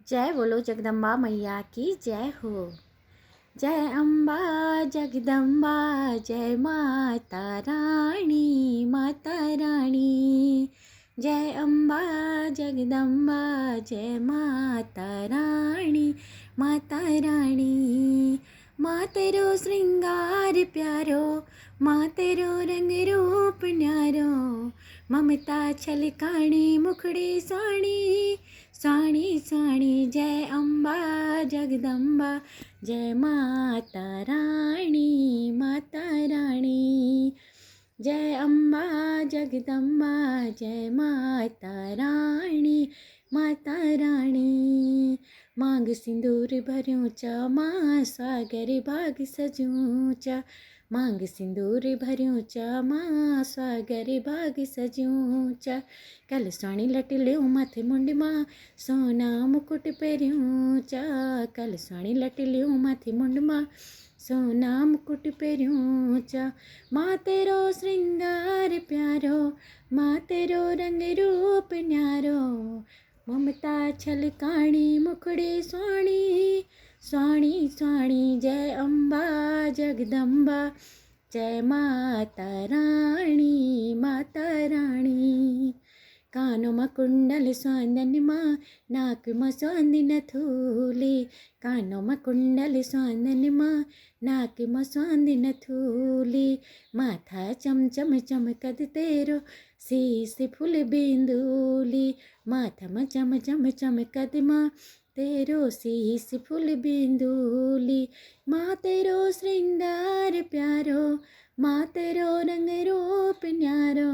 जय बोलो जगदम्बा मैया की जय हो। जय अम्बा जगदम्बा जय माता रानी माता रानी। जय अम्बा जगदम्बा जय माता रानी माता रानी। माँ तेरो श्रृंगार प्यारो, माँ तेरो रंग रूप न्यारो, ममता छलकाणी मुखड़ी स्वाणी स्वाणी स्वाणी। जय अम्बा जगदम्बा जय माता रानी माता रानी। जय अम्बा जगदम्बा जय माता रानी माता रानी। मांग सिंदूर भरूं चा माँ स्वागर भाग सजूं चा, मांग सिंदूर भरूं चा माँ स्वागर भाग सजूं चा। कल स्वाणी लट ल्यो माथे मुंड मां सोना मुकुट पहिरियूं चा, कल स्वाणी लट ल्यो माथे मुंड मां सोना मुकुट पहिरियूं चा। माँ तेरो श्रृंगार प्यारो, माँ तेरो रंग रूप न्यारो, ममता छलकाणी मुखड़े स्वाणी स्वाणी स्वाणी। जय अम्बा जगदम्बा जय माता रानी माता रानी। कानों में कुंडल स्वांदन माँ नाक में स्वांदी नथुली, कानों में कुंडल स्वांदन माँ नाक में स्वांदी नथुली। माथा चम चम चमकद तेरो शीस फूल बिंदुली, माथा में चम चम चमकद माँ तेरो शीस फूल बिंदुली। माँ तेरो श्रृंगार प्यारो, माँ तेरो रंग रूप न्यारो,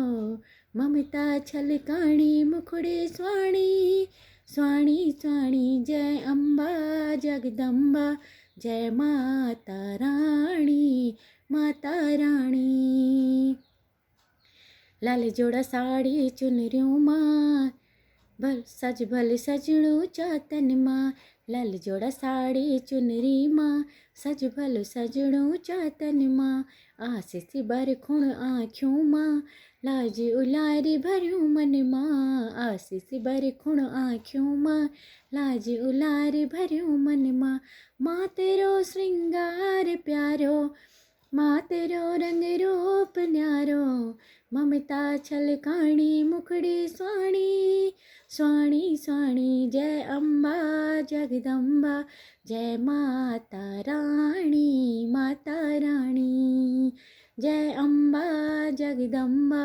ममता छलकाणी मुखड़े स्वाणी स्वाणी स्वाणी। जय अम्बा जगदम्बा जय माता रानी माता रानी। लाल जोड़ा साड़ी चुनरियों माँ सज भल सजणो चातन माँ, लाल जोड़ा साड़ी चुनरी माँ सज भल सजणो चातन माँ। आशीष बरखुण आँखियों माँ लाज उलारी भरियूं मन माँ, आशीष बरखुण आँखियों माँ लाज उलारी भरियूं मन माँ। माँ तेरो श्रृंगार प्यारो, माँ तेरो रंग रूप न्यारो, ममता छलकाणी मुखड़ी स्वाणी स्वाणी स्वाणी। जय अम्बा जगदम्बा जय माता रानी माता रानी। जय अम्बा जगदम्बा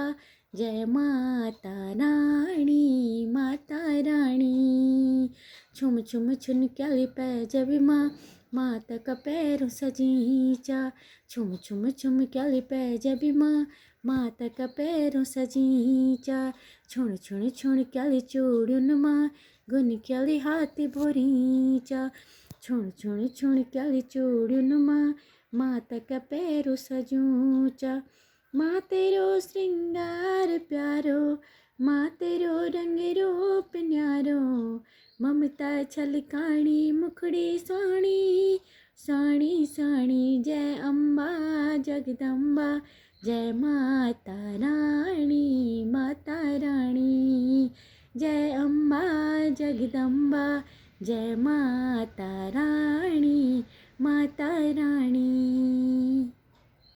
जय माता रानी माता रानी। छुम छुम छुन क्याली पैजब माँ माता का पैरों सजीचा, छुम छुम छुम क्याली पैजब माँ माता का पैरों सजीचा। छुण छुण छुण क्याली चूड़ुन माँ गुन क्याली हाथी भोरीचा, छुण छुण छुण क्याली चूड़ुन माँ माता का पैरों सजूचा। माँ तेरो श्रृंगार प्यारो, माँ तेरो रंग रूप न्यारो, ममता छलकाणी मुखड़ी स्वाणी स्वाणी स्वाणी। जय अम्बा जगदम्बा जय माता रानी माता रानी। जय अम्बा जगदम्बा जय माता रानी माता रानी।